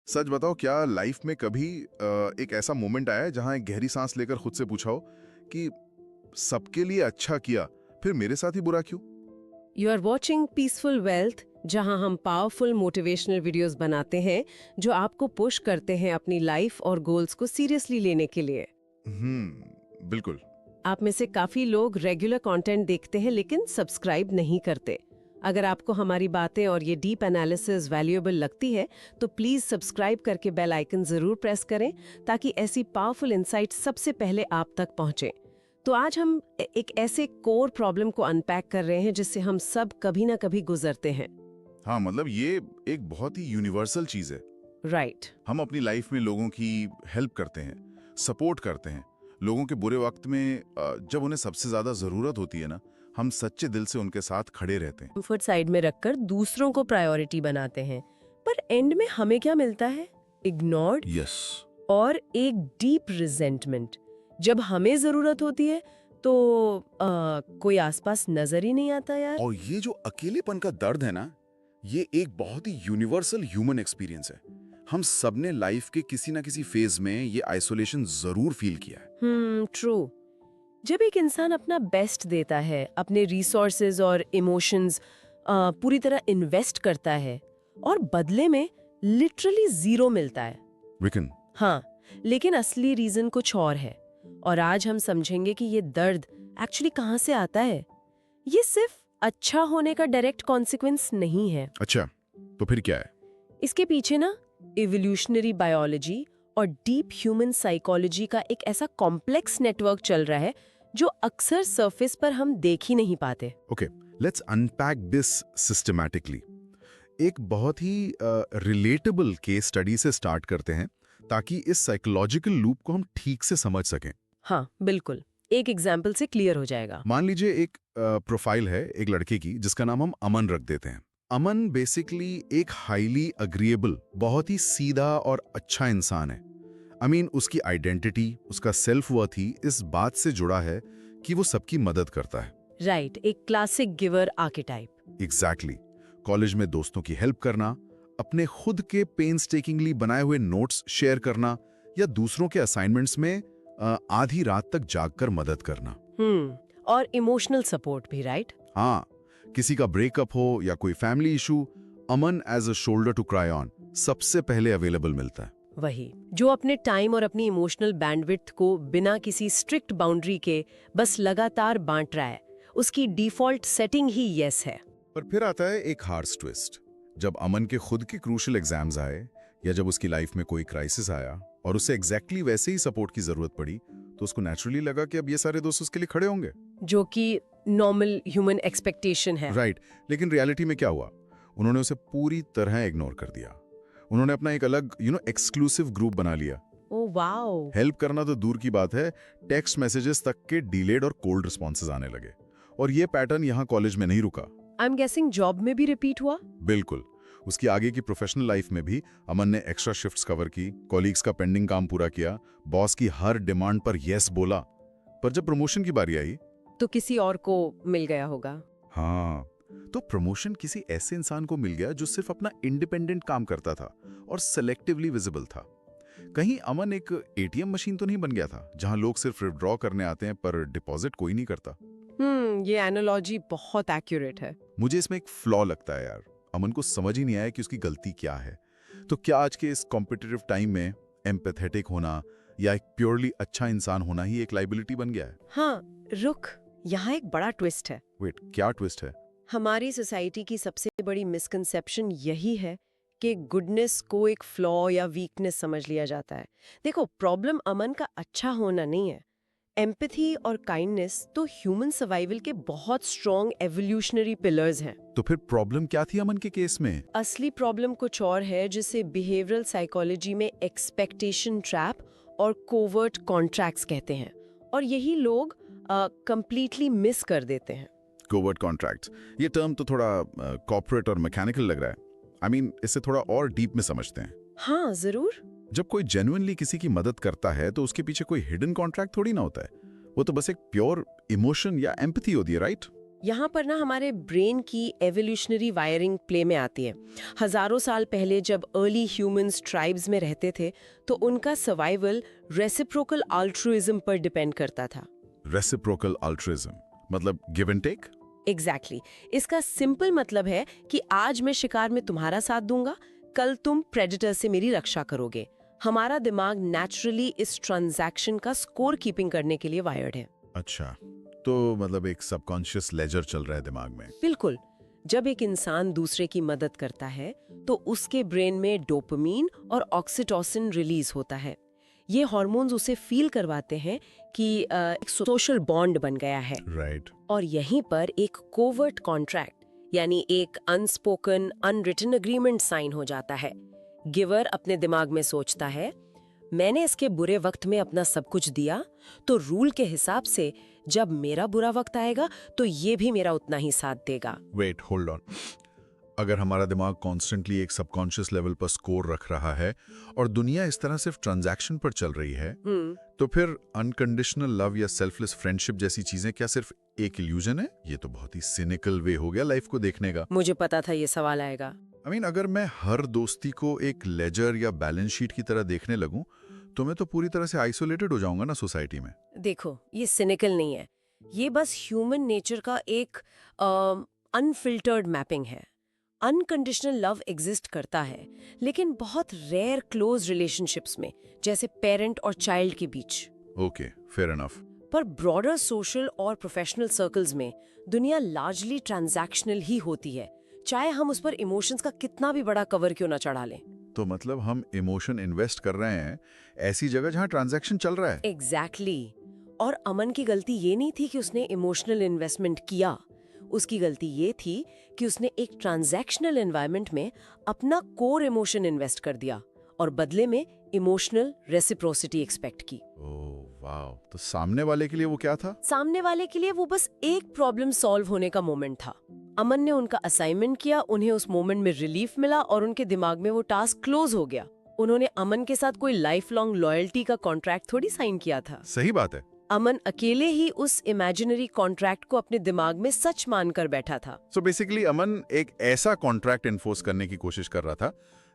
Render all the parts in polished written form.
सच बताओ, क्या लाइफ में कभी एक ऐसा मोमेंट आया है जहां एक गहरी सांस लेकर खुद से पूछा हो कि सबके लिए अच्छा किया, फिर मेरे साथ ही बुरा क्यों? You are watching peaceful wealth, जहां हम पावरफुल मोटिवेशनल वीडियोस बनाते हैं जो आपको पुश करते हैं अपनी लाइफ और गोल्स को सीरियसली लेने के लिए। बिल्कुल। आप में से काफी लोग रेगुलर कंटेंट देखते हैं लेकिन सब्सक्राइब नहीं करते। अगर आपको हमारी बातें और ये डीप एनालिसिस वैल्यूएबल लगती है तो प्लीज सब्सक्राइब करके बेल आइकन जरूर प्रेस करें ताकि ऐसी पावरफुल इंसाइट सबसे पहले आप तक पहुंचे। तो आज हम एक ऐसे कोर प्रॉब्लम को अनपैक कर रहे हैं जिससे हम सब कभी ना कभी गुजरते हैं। हाँ, मतलब ये एक बहुत ही यूनिवर्सल चीज है। राइट। हम अपनी लाइफ में लोगों की हेल्प करते हैं, सपोर्ट करते हैं। लोगों के बुरे वक्त में जब उन्हें सबसे ज्यादा जरूरत होती है ना, हम सच्चे दिल से उनके साथ खड़े रहते हैं। कंफर्ट साइड में रखकर दूसरों को प्रायोरिटी बनाते हैं, पर एंड में हमें क्या मिलता है? इग्नोर्ड। यस। और एक डीप रिजेंटमेंट। जब हमें जरूरत होती है तो कोई आसपास नजर ही नहीं आता यार। और ये जो अकेलेपन का दर्द है ना, ये एक बहुत ही यूनिवर्सल ह्यूमन एक्सपीरियंस है। हम सबने लाइफ के किसी ना किसी फेज में ये आइसोलेशन जरूर फील किया है। ट्रू। जब एक इंसान अपना बेस्ट देता है, अपने रिसोर्सेज और इमोशंस पूरी तरह इन्वेस्ट करता है और बदले में लिटरली जीरो मिलता है। विकन। हाँ, लेकिन असली रीजन कुछ और है और आज हम समझेंगे कि ये दर्द एक्चुअली कहाँ से आता है। ये सिर्फ अच्छा होने का डायरेक्ट कॉन्सिक्वेंस नहीं है। अच्छा, तो फिर क्या है? इसके पीछे ना इवोल्यूशनरी बायोलॉजी और डीप ह्यूमन साइकोलॉजी का एक ऐसा कॉम्प्लेक्स नेटवर्क चल रहा है जो अक्सर सरफेस पर हम देख ही नहीं पाते। Okay, let's unpack this systematically. एक बहुत ही रिलेटेबल केस स्टडी से स्टार्ट करते हैं ताकि इस साइकोलॉजिकल लूप को हम ठीक से समझ सकें। हाँ बिल्कुल, एक एग्जाम्पल से क्लियर हो जाएगा। मान लीजिए एक प्रोफाइल है एक लड़के की जिसका नाम हम अमन रख देते हैं। अमन बेसिकली एक हाईली अग्रीएबल, बहुत ही सीधा और अच्छा इंसान है। उसकी आइडेंटिटी, उसका सेल्फ वर्थ ही इस बात से जुड़ा है कि वो सबकी मदद करता है। राइट, एक classic giver archetype. Exactly. College में दोस्तों की हेल्प करना, अपने खुद के पेन्सटेकिंगली बनाए हुए नोट्स शेयर करना या दूसरों के असाइनमेंट्स में आधी रात तक जागकर मदद करना। और इमोशनल सपोर्ट भी, राइट? हाँ, किसी का ब्रेकअप हो या कोई family issue, Aman as a shoulder to cry on सबसे पहले अवेलेबल मिलता है। वही, जो अपने टाइम और अपनी इमोशनल बैंडविड्थ को बिना किसी स्ट्रिक्ट बाउंड्री के बस लगातार बांट रहा है। उसकी डिफॉल्ट सेटिंग ही यस है। पर फिर आता है एक हार्श ट्विस्ट। जब अमन के खुद के क्रूशियल एग्जाम्स आए या जब उसकी लाइफ में कोई क्राइसिस आया और उसे एग्जैक्टली वैसे ही सपोर्ट की जरूरत पड़ी, तो उसको नेचुरली लगा कि अब ये सारे दोस्त उसके लिए खड़े होंगे, जो कि नॉर्मल ह्यूमन एक्सपेक्टेशन है। राइट। लेकिन रियलिटी में क्या हुआ? उन्होंने उसे पूरी तरह इग्नोर कर दिया। उन्होंने अपना एक अलग एक्सक्लूसिव ग्रुप बना लिया। Oh wow. हेल्प करना तो दूर की बात है, टेक्स्ट मैसेजेस तक के डिलेड और कोल्ड रिस्पॉन्सेज आने लगे। और ये पैटर्न यहाँ कॉलेज में नहीं रुका। आई एम गेसिंग जॉब में भी रिपीट हुआ। बिल्कुल। उसकी आगे की प्रोफेशनल लाइफ में भी अमन ने एक्स्ट्रा शिफ्ट्स कवर की, कॉलीग्स का पेंडिंग काम पूरा किया, बॉस की हर डिमांड पर यस बोला। पर जब प्रमोशन की बारी आई तो किसी और को मिल गया होगा। हाँ, तो प्रमोशन किसी ऐसे इंसान को मिल गया जो सिर्फ अपना इंडिपेंडेंट काम करता था और सेलेक्टिवली विजिबल था। कहीं अमन एक एटीएम मशीन तो नहीं बन गया था जहां लोग सिर्फ विड्रॉ करने आते हैं पर डिपॉजिट कोई नहीं करता। ये एनालॉजी बहुत एक्यूरेट है। मुझे इसमें एक फ्लॉ लगता है यार। अमन को समझ ही नहीं आया कि उसकी गलती क्या है। तो क्या आज के इस कॉम्पिटिटिव टाइम में एम्पैथेटिक होना या एक प्योरली अच्छा इंसान होना ही एक लाइबिलिटी बन गया है? हाँ, रुक, यहाँ एक बड़ा ट्विस्ट है। वेट, क्या ट्विस्ट है? हमारी सोसाइटी की सबसे बड़ी मिसकंसेप्शन यही है कि गुडनेस को एक फ्लॉ या वीकनेस समझ लिया जाता है। देखो, प्रॉब्लम अमन का अच्छा होना नहीं है। एम्पैथी और काइंडनेस तो ह्यूमन सर्वाइवल के बहुत स्ट्रॉन्ग एवोल्यूशनरी पिलर्स हैं। तो फिर प्रॉब्लम क्या थी अमन के केस में? असली प्रॉब्लम कुछ और है, जिसे बिहेवियरल साइकोलॉजी में एक्सपेक्टेशन ट्रैप और कोवर्ट कॉन्ट्रैक्ट्स कहते हैं, और यही लोग कंप्लीटली मिस कर देते हैं। कोवर्ट कॉन्ट्रैक्ट्स, ये टर्म तो थोड़ा कॉर्पोरेट और मैकेनिकल लग रहा है। इससे थोड़ा और डीप में समझते हैं। हाँ जरूर। जब कोई जेन्युइनली किसी की मदद करता है तो उसके पीछे कोई हिडन कॉन्ट्रैक्ट थोड़ी ना होता है। वो तो बस एक प्योर इमोशन या एम्पैथी होती है, राइट? यहाँ पर ना हमारे ब्रेन की एवोल्यूशनरी वायरिंग प्ले में आती है। हजारों साल पहले जब अर्ली ह्यूमंस ट्राइब्स में रहते थे तो उनका सर्वाइवल रेसिप्रोकल अल्ट्रुइज्म पर डिपेंड करता था। रेसिप्रोकल अल्ट्रुइज्म मतलब गिव एंड टेक। एग्जैक्टली इसका सिंपल मतलब है कि आज मैं शिकार में तुम्हारा साथ दूंगा, कल तुम प्रेडेटर से मेरी रक्षा करोगे। हमारा दिमाग नेचुरली इस ट्रांजैक्शन का स्कोर कीपिंग करने के लिए वायर्ड है। अच्छा, तो मतलब एक सबकॉन्शियस लेजर चल रहा है दिमाग में। बिल्कुल। जब एक इंसान दूसरे की मदद करता है तो उसके ब्रेन में डोपामीन और ऑक्सीटोसिन रिलीज होता है। ये हार्मोन्स उसे फील करवाते हैं कि एक सोशल बॉन्ड बन गया है। राइट। और यहीं पर एक कोवर्ट कॉन्ट्रैक्ट यानी एक अनस्पोकन अनरिटन अग्रीमेंट साइन हो जाता है। गिवर अपने दिमाग में सोचता है, मैंने इसके बुरे वक्त में अपना सब कुछ दिया, तो रूल के हिसाब से जब मेरा बुरा वक्त आएगा तो ये भी मेरा उतना ही साथ देगा। Wait, hold on. अगर हमारा दिमाग कॉन्स्टेंटली एक सबकॉन्शियस लेवल पर स्कोर रख रहा है और दुनिया इस तरह सिर्फ ट्रांजैक्शन पर चल रही है, तो फिर अनकंडीशनल लव या सेल्फलेस फ्रेंडशिप जैसी चीजें क्या सिर्फ एक इल्यूजन है? ये तो बहुत ही सिनिकल वे हो गया लाइफ को देखने का। मुझे पता था ये सवाल आएगा। अगर मैं हर दोस्ती को एक लेजर या बैलेंस शीट की तरह देखने लगूं, तो मैं तो पूरी तरह से आइसोलेटेड हो जाऊंगा ना सोसाइटी में। देखो, ये सिनिकल नहीं है, ये बस ह्यूमन नेचर का एक अनफिल्टर्ड मैपिंग है। अनकंडीशनल लव एग्जिस्ट करता है, लेकिन बहुत रेयर क्लोज रिलेशनशिप्स में, जैसे पेरेंट और चाइल्ड के बीच। Okay, fair enough. पर ब्रॉडर सोशल और प्रोफेशनल सर्कल्स में दुनिया लार्जली ट्रांजैक्शनल ही होती है, चाहे हम उस पर इमोशंस का कितना भी बड़ा कवर क्यों ना चढ़ा लें। तो मतलब हम इमोशन इन्वेस्ट कर रहे हैं ऐसी जगह जहां ट्रांजैक्शन चल रहा है। एग्जैक्टली। और अमन की गलती ये नहीं थी कि उसने इमोशनल इन्वेस्टमेंट किया, उसकी गलती ये थी कि उसने एक ट्रांजैक्शनल एनवायरनमेंट में अपना कोर इमोशन इन्वेस्ट कर दिया और बदले में इमोशनल रेसिप्रोसिटी एक्सपेक्ट की। ओह वाह, तो सामने वाले के लिए वो क्या था? सामने वाले के लिए वो बस एक प्रॉब्लम सॉल्व होने का मोमेंट था। अमन ने उनका असाइनमेंट किया, उन्हें उस मोमेंट में रिलीफ मिला और उनके दिमाग में वो टास्क क्लोज हो गया। उन्होंने अमन के साथ कोई लाइफ लॉन्ग लॉयल्टी का कॉन्ट्रैक्ट थोड़ी साइन किया था। सही बात है। अमन अकेले ही उस इमेजिनरी कॉन्ट्रैक्ट को अपने दिमाग में सच मानकर बैठा था। सो बेसिकली अमन एक ऐसा कॉन्ट्रैक्ट एनफोर्स करने की कोशिश कर रहा था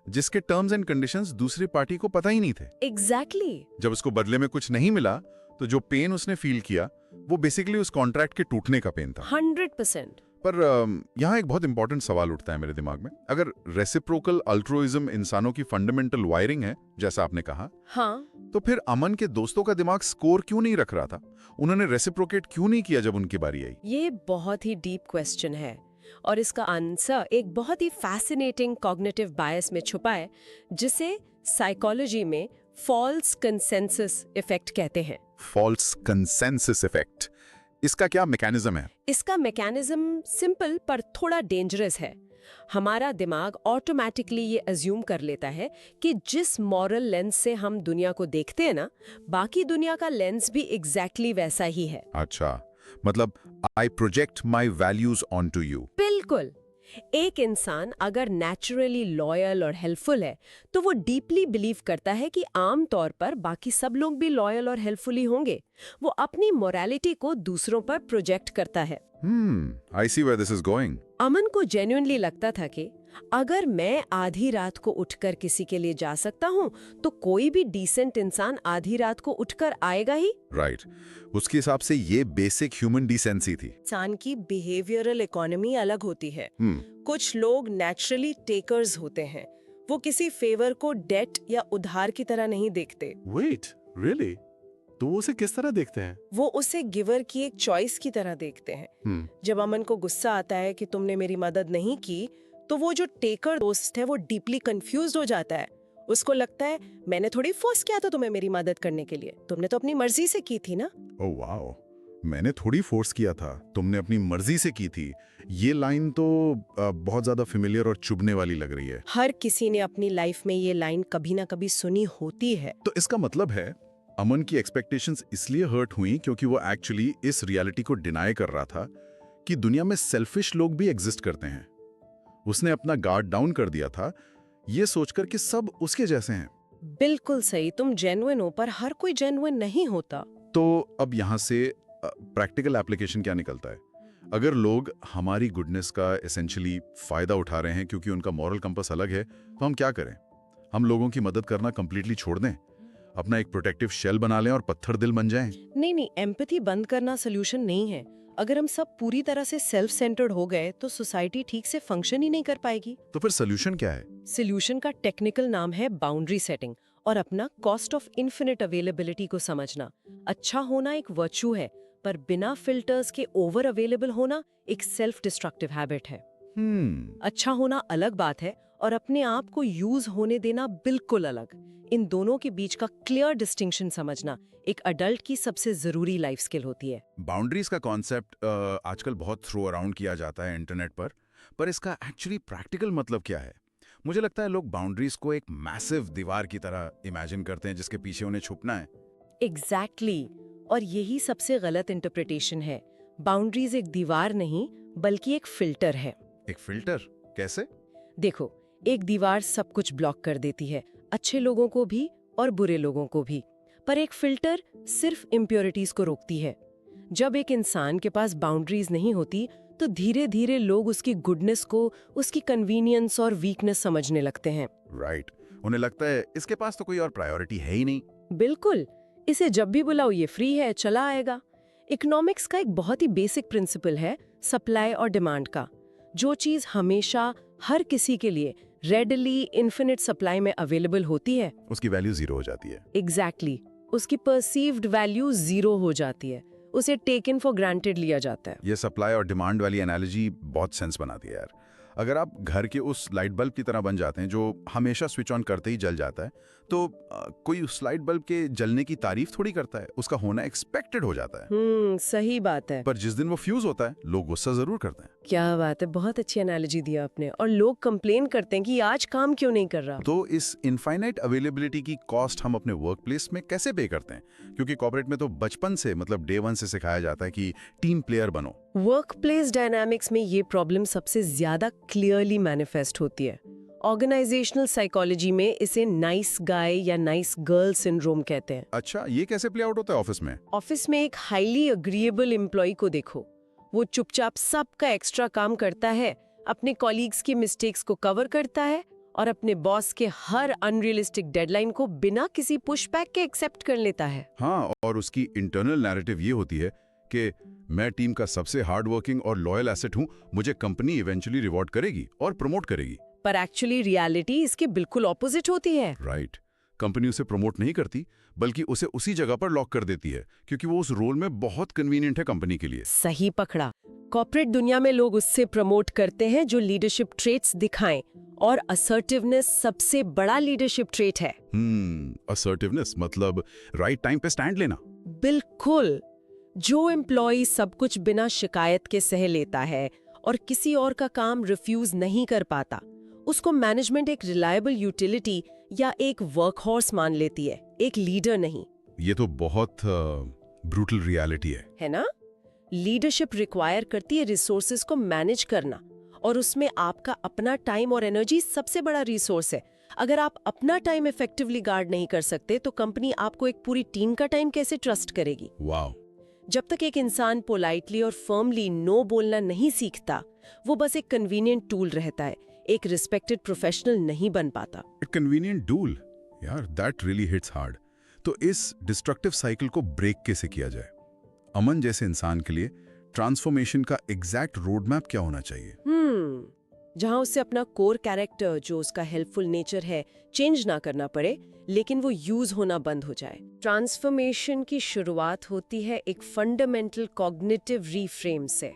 जिसके टर्म्स एंड कंडीशंस दूसरी पार्टी को पता ही नहीं थे। एग्जैक्टली। जब उसको बदले में कुछ नहीं मिला तो जो पेन उसने फील किया वो बेसिकली उस कॉन्ट्रैक्ट के टूटने का पेन था। 100%। पर यहाँ एक बहुत इंपॉर्टेंट सवाल उठता है मेरे दिमाग में। अगर रेसिप्रोकल अल्ट्रुइज्म इंसानों की फंडामेंटल वायरिंग है, जैसा आपने कहा, हाँ, तो फिर अमन के दोस्तों का दिमाग स्कोर क्यों नहीं रख रहा था? उन्होंने रेसिप्रोकेट क्यों नहीं किया जब उनकी बारी आई? ये बहुत ही डीप क्वेश्चन है और इसका आंसर एक बहुत ही फैसिनेटिंग कॉग्निटिव बायस में छुपा है, जिसे साइकोलॉजी में फॉल्स कंसेंसस इफेक्ट कहते हैं। फॉल्स कंसेंसस इफेक्ट, इसका क्या मैकेनिज्म है? इसका मैकेनिज्म सिंपल पर थोड़ा डेंजरस है। हमारा दिमाग ऑटोमेटिकली ये अज्यूम कर लेता है कि जिस मॉरल लेंस से हम दुनिया को देखते हैं ना, बाकी दुनिया का लेंस भी एग्जैक्टली वैसा ही है। अच्छा, मतलब I project my values on to you. बिल्कुल। एक इंसान अगर नेचुरली लॉयल और हेल्पफुल है तो वो डीपली बिलीव करता है कि आम तौर पर बाकी सब लोग भी लॉयल और हेल्पफुल ही होंगे। वो अपनी मोरालिटी को दूसरों पर प्रोजेक्ट करता है। आई सी वेयर दिस इज गोइंग। अमन को जेन्युइनली लगता था कि अगर मैं आधी रात को उठकर किसी के लिए जा सकता हूँ तो कोई भी डिसेंट इंसान आधी रात को उठकर आएगा ही। राइट। उसके हिसाब से ये बेसिक ह्यूमन डिसेंसी थी। इंसान की बिहेवियरल इकोनॉमी अलग होती है। कुछ लोग नेचुरली टेकर्स होते हैं, वो किसी फेवर को डेट या उधार की तरह नहीं देखते। Wait, really? तो वो उसे किस तरह देखते हैं? वो उसे गिवर की एक चॉइस की तरह देखते हैं। जब अमन को गुस्सा आता है कि तुमने मेरी मदद नहीं की, तो वो जो टेकर दोस्त है वो डीपली कंफ्यूज्ड हो जाता है। उसको लगता है मैंने थोड़ी फोर्स किया था तुम्हें मेरी मदद करने के लिए, तुमने तो अपनी मर्जी से की थी ना। ओह वाओ, मैंने थोड़ी फोर्स किया था, तुमने अपनी मर्जी से की थी। ये लाइन तो बहुत ज्यादा फेमिलियर और चुभने वाली लग रही है। हर किसी ने अपनी लाइफ में ये लाइन कभी ना कभी सुनी होती है। तो इसका मतलब है अमन की एक्सपेक्टेशंस इसलिए हर्ट हुई क्योंकि वो एक्चुअली इस रियलिटी को डिनाई कर रहा था कि दुनिया में सेल्फिश लोग भी एग्जिस्ट करते हैं। उसने अपना गार्ड डाउन कर दिया था, ये सोचकर कि सब उसके जैसे हैं। बिल्कुल सही, तुम जेन्युइन हो, पर हर कोई जेन्युइन नहीं होता। तो अब यहाँ से प्रैक्टिकल एप्लीकेशन क्या निकलता है? अगर लोग हमारी गुडनेस का एसेंशियली फायदा उठा रहे हैं क्योंकि उनका मॉरल कंपास अलग है, तो हम क्या करें? हम लोगों की मदद करना कंप्लीटली छोड़ दें, अपना एक प्रोटेक्टिव शेल बना लें और पत्थर दिल बन जाएं? नहीं, एम्पैथी बंद करना सोल्यूशन नहीं है। अगर हम सब पूरी तरह से सेल्फ सेंटर्ड हो गए तो सोसाइटी ठीक से फंक्शन ही नहीं कर पाएगी। तो फिर सोल्यूशन क्या है? सोल्यूशन का टेक्निकल नाम है बाउंड्री सेटिंग और अपना कॉस्ट ऑफ इन्फिनिट अवेलेबिलिटी को समझना। अच्छा होना एक वर्च्यू है, पर बिना फिल्टर्स के ओवर अवेलेबल होना एक सेल्फ डिस्ट्रक्टिव हैबिट है। अच्छा होना अलग बात है और अपने आप को यूज होने देना बिल्कुल अलग। इन दोनों के बीच का क्लियर डिस्टिंक्शन समझना एक अडल्ट की सबसे जरूरी लाइफ स्किल होती है। बाउंड्रीज का कॉन्सेप्ट आजकल बहुत थ्रो अराउंड किया जाता है इंटरनेट पर इसका एक्चुअली प्रैक्टिकल मतलब क्या है? मुझे लगता है लोग बाउंड्रीज को एक मैसिव दीवार की तरह इमेजिन करते हैं जिसके पीछे उन्हें छुपना है। एग्जैक्टली और यही सबसे गलत इंटरप्रिटेशन है। बाउंड्रीज एक दीवार नहीं बल्कि एक फिल्टर है। एक फिल्टर? कैसे? देखो, एक दीवार सब कुछ ब्लॉक कर देती है, अच्छे लोगों को भी और बुरे लोगों को भी, पर एक फिल्टर सिर्फ इम्प्योरिटीज को रोकती है। जब एक इंसान के पास बाउंड्रीज नहीं होती तो धीरे धीरे लोग उसकी गुडनेस को उसकी कन्वीनियंस और वीकनेस समझने लगते हैं। राइट। उन्हें लगता है इसके पास तो कोई और प्रायोरिटी है ही नहीं। बिल्कुल, इसे जब भी बुलाओ ये फ्री है, चला आएगा। इकोनॉमिक्स का एक बहुत ही बेसिक प्रिंसिपल है सप्लाई और डिमांड का। जो चीज हमेशा हर किसी के लिए रेडली इन्फिनिट सप्लाई में अवेलेबल होती है, उसकी वैल्यू जीरो हो जाती है। एग्जैक्टली उसकी परसीव्ड वैल्यू जीरो हो जाती है, उसे टेकन फॉर ग्रांटेड लिया जाता है। ये सप्लाई और डिमांड वाली एनालॉजी बहुत सेंस बनाती है यार। अगर आप घर के उस लाइट बल्ब की तरह बन जाते हैं जो हमेशा स्विच ऑन करते ही जल जाता है, तो कोई उस लाइट बल्ब के जलने की तारीफ थोड़ी करता है, उसका होना एक्सपेक्टेड हो जाता है। सही बात है। पर जिस दिन वो फ्यूज होता है, लोग गुस्सा जरूर करते हैं। क्या बात है, बहुत अच्छी एनालॉजी दिया आपने। और लोग कंप्लेन करते हैं कि आज काम क्यों नहीं कर रहा। तो इस इनफाइनाइट अवेलेबिलिटी की कॉस्ट हम अपने वर्क प्लेस में कैसे पे करते हैं? क्योंकि कॉर्पोरेट में तो बचपन से, मतलब डे वन से सिखाया जाता है कि टीम प्लेयर बनो। वर्क प्लेस डायनामिक्स में ये प्रॉब्लम सबसे ज्यादा क्लियरली मैनिफेस्ट होती है। ऑर्गेनाइजेशनल साइकोलॉजी में इसे नाइस गाय या नाइस गर्ल सिंड्रोम कहते हैं। अच्छा, ये कैसे प्ले आउट होता है ऑफिस में? ऑफिस में एक हाईली अग्रीएबल एम्प्लॉय को देखो। वो चुपचाप सबका एक्स्ट्रा काम करता है, अपने कॉलीग्स की मिस्टेक्स को कवर करता है और अपने बॉस के हर अनरियलिस्टिक डेडलाइन को बिना किसी पुशबैक के एक्सेप्ट कर लेता है। हाँ, और उसकी इंटरनल नैरेटिव ये होती है कि मैं टीम का सबसे हार्ड वर्किंग और लॉयल एसेट हूँ, मुझे कंपनी इवेंचुअली रिवॉर्ड करेगी और प्रमोट करेगी। पर एक्चुअली रियलिटी इसके बिल्कुल ऑपोजिट होती है। राइट। कंपनी उसे प्रमोट नहीं करती, बल्कि उसे उसी जगह पर लॉक कर देती है क्योंकि वो उस रोल में बहुत कन्वीनियंट है कंपनी के लिए। सही पकड़ा। कॉर्पोरेट दुनिया में लोग उससे प्रमोट करते हैं जो लीडरशिप ट्रेट्स दिखाएं, और असर्टिवनेस सबसे बड़ा लीडरशिप ट्रेट है। असर्टिवनेस मतलब राइट टाइम पे स्टैंड लेना। बिल्कुल। जो एम्प्लॉय सब कुछ बिना शिकायत के सह लेता है और किसी और का काम रिफ्यूज नहीं कर पाता, उसको मैनेजमेंट एक रिलायबल यूटिलिटी या एक वर्कहॉर्स मान लेती है, एक लीडर नहीं। ये तो बहुत ब्रूटल रियलिटी है ना? लीडरशिप रिक्वायर करती है रिसोर्सेज को मैनेज करना, और उसमें आपका अपना टाइम और एनर्जी सबसे बड़ा रिसोर्स है। अगर आप अपना टाइम इफेक्टिवली गार्ड नहीं कर सकते तो कंपनी आपको एक पूरी टीम का टाइम कैसे ट्रस्ट करेगी? वाओ। जब तक एक इंसान पोलाइटली और फर्मली नो बोलना नहीं सीखता, वो बस एक कन्वीनियंट टूल रहता है, एक रिस्पेक्टेड प्रोफेशनल नहीं बन पाता। कन्वीनियंट टूल, यार दैट रियली हिट्स हार्ड। तो इस डिस्ट्रक्टिव साइकिल को ब्रेक कैसे किया जाए? अमन जैसे इंसान के लिए ट्रांसफॉर्मेशन का एग्जैक्ट रोड मैप क्या होना चाहिए? जहां उससे अपना कोर कैरेक्टर, जो उसका हेल्पफुल नेचर है, चेंज ना करना पड़े, लेकिन वो यूज होना बंद हो जाए। ट्रांसफॉर्मेशन की शुरुआत होती है एक फंडामेंटल कॉग्निटिव रीफ्रेम से।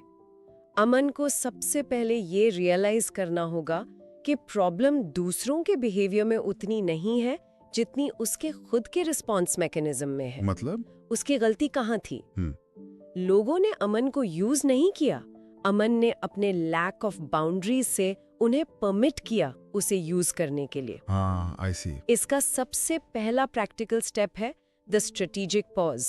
अमन को सबसे पहले ये रियलाइज करना होगा कि प्रॉब्लम दूसरों के बिहेवियर में उतनी नहीं है जितनी उसके खुद के रिस्पॉन्स मैकेनिज्म में है। मतलब उसकी गलती कहाँ थी? लोगों ने अमन को यूज नहीं किया, अमन ने अपने लैक ऑफ बाउंड्रीज से उन्हें परमिट किया उसे यूज करने के लिए। हाँ, आई सी। इसका सबसे पहला प्रैक्टिकल स्टेप है द स्ट्रेटेजिक पॉज।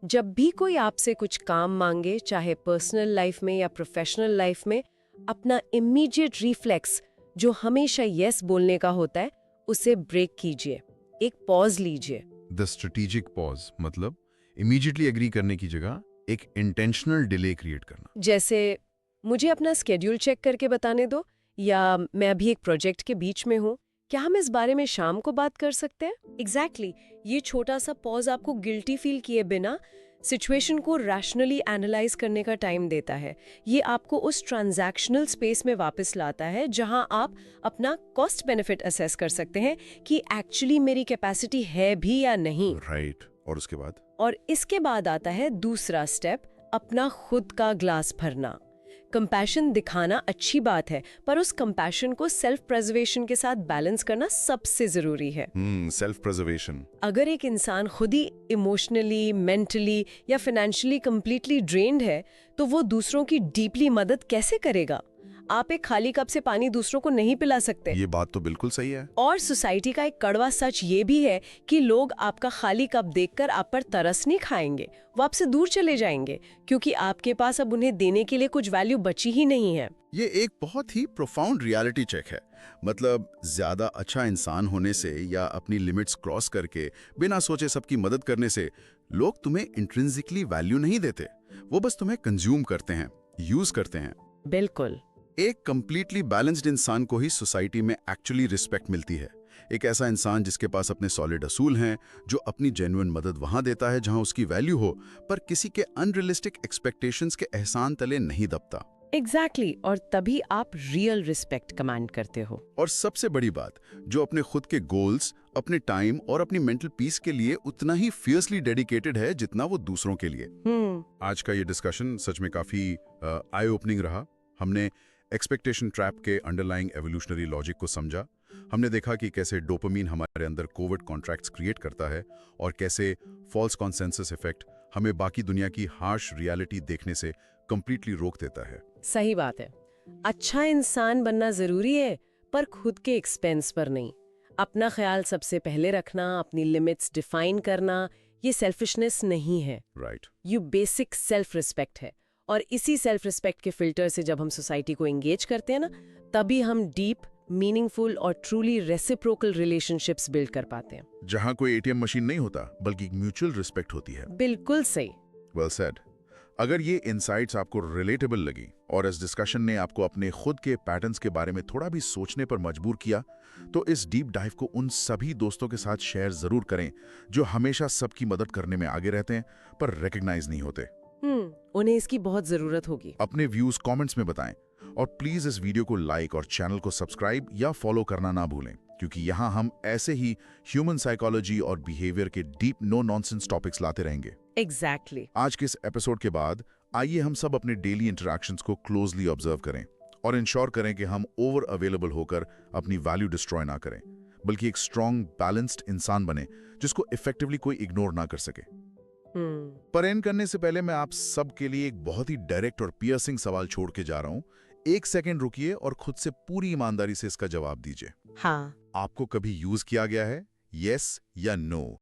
जब भी कोई आपसे कुछ काम मांगे, चाहे पर्सनल लाइफ में या प्रोफेशनल लाइफ में, अपना इमीडिएट रिफ्लेक्स जो हमेशा यस बोलने का होता है, उसे ब्रेक कीजिए, एक पॉज लीजिए। द स्ट्रेटेजिक पॉज मतलब इमीडिएटली एग्री करने की जगह एक इंटेंशनल डिले क्रिएट करना। जैसे मुझे अपना स्केड्यूल चेक करके बताने दो, या मैं अभी एक प्रोजेक्ट के बीच में हूँ, क्या हम इस बारे में शाम को बात कर सकते हैं? एग्जैक्टली ये छोटा सा पॉज आपको गिल्टी फील किए बिना सिचुएशन को रैशनली एनालाइज करने का टाइम देता है। ये आपको उस ट्रांजैक्शनल स्पेस में वापस लाता है जहां आप अपना कॉस्ट बेनिफिट असेस कर सकते हैं कि एक्चुअली मेरी कैपेसिटी है भी या नहीं। राइट। और उसके बाद? और इसके बाद आता है दूसरा स्टेप, अपना खुद का ग्लास भरना। कंपैशन दिखाना अच्छी बात है, पर उस कंपैशन को सेल्फ प्रिजर्वेशन के साथ बैलेंस करना सबसे जरूरी है। Self preservation. अगर एक इंसान खुद ही इमोशनली, मेंटली या फाइनेंशियली कंप्लीटली ड्रेन्ड है, तो वो दूसरों की डीपली मदद कैसे करेगा? आप एक खाली कप से पानी दूसरों को नहीं पिला सकते। ये बात तो बिल्कुल सही है। और सोसाइटी का एक कड़वा सच ये भी है कि लोग आपका खाली कप देखकर आप पर तरस नहीं खाएंगे, वो आपसे दूर चले जाएंगे, क्योंकि आपके पास अब उन्हें देने के लिए कुछ वैल्यू बची ही नहीं है। ये एक बहुत ही प्रोफाउंड रियलिटी चेक है। मतलब ज्यादा अच्छा इंसान होने से या अपनी लिमिट्स क्रॉस करके बिना सोचे सबकी मदद करने से लोग तुम्हें इंट्रिंसिकली वैल्यू नहीं देते, वो बस तुम्हें कंज्यूम करते हैं, यूज करते हैं। बिल्कुल। एक कंप्लीटली बैलेंस्ड इंसान को ही सोसाइटी में एक्चुअली रिस्पेक्ट मिलती है। एक ऐसा इंसान जिसके पास अपने सॉलिड असूल हैं, जो अपनी जेन्युइन मदद वहां देता है जहां उसकी वैल्यू हो, पर किसी के अनरियलिस्टिक एक्सपेक्टेशंस के एहसान तले नहीं दबता। एग्जैक्टली और तभी आप रियल रिस्पेक्ट कमांड करते हो। और सबसे बड़ी बात, जो अपने खुद के गोल्स, अपने टाइम और अपनी मेंटल पीस के लिए उतना ही फियर्सली डेडिकेटेड है जितना वो दूसरों के लिए। आज का ये डिस्कशन सच में काफी आई ओपनिंग रहा। हमने एक्सपेक्टेशन ट्रैप के अंडरलाइंग एवोल्यूशनरी लॉजिक को समझा। हमने देखा कि कैसे डोपामीन हमारे अंदर कोवर्ट कॉन्ट्रैक्ट्स क्रिएट करता है और कैसे फॉल्स कॉन्सेंसस इफेक्ट हमें बाकी दुनिया की हार्श रियलिटी देखने से कंप्लीटली रोक देता है। सही बात है। अच्छा इंसान बनना जरूरी है, पर खुद के एक्सपेंस पर नहीं। अपना ख्याल सबसे पहले रखना, अपनी लिमिट्स डिफाइन करना, ये सेल्फिशनेस नहीं है। राइट। ये बेसिक सेल्फ रिस्पेक्ट है। और इसी सेल्फ रिस्पेक्ट के फिल्टर से जब हम सोसाइटी को एंगेज करते हैं ना, तभी हम डीप, मीनिंगफुल और ट्रूली रेसिप्रोकल रिलेशनशिप्स बिल्ड कर पाते हैं। जहां कोई एटीएम मशीन नहीं होता, बल्कि म्यूचुअल रिस्पेक्ट होती है। बिल्कुल सही। Well said. अगर ये इनसाइट्स आपको रिलेटेबल लगी और इस डिस्कशन ने आपको अपने खुद के पैटर्न्स के बारे में थोड़ा भी सोचने पर मजबूर किया, तो इस डीप डाइव को उन सभी दोस्तों के साथ शेयर जरूर करें जो हमेशा सबकी मदद करने में आगे रहते हैं पर रिकॉग्नाइज नहीं होते। उन्हें इसकी बहुत जरूरत होगी। अपने व्यूज कमेंट्स में बताएं और प्लीज इस वीडियो को लाइक और चैनल को सब्सक्राइब या फॉलो करना ना भूलें, क्योंकि यहाँ हम ऐसे ही ह्यूमन साइकोलॉजी और बिहेवियर के डीप नो नॉनसेंस टॉपिक्स लाते रहेंगे। एग्जैक्टली। आज के इस एपिसोड के बाद आइए हम सब अपने डेली इंटरैक्शंस को क्लोजली ऑब्जर्व करें और इंश्योर करें कि हम ओवर अवेलेबल होकर अपनी वैल्यू डिस्ट्रॉय ना करें, बल्कि एक स्ट्रॉन्ग बैलेंस्ड इंसान बने जिसको इफेक्टिवली कोई इग्नोर ना कर सके। पर एंड करने से पहले मैं आप सब के लिए एक बहुत ही डायरेक्ट और पियर्सिंग सवाल छोड़ के जा रहा हूं। एक सेकंड रुकिए और खुद से पूरी ईमानदारी से इसका जवाब दीजिए। हाँ। आपको कभी यूज किया गया है? यस या नो?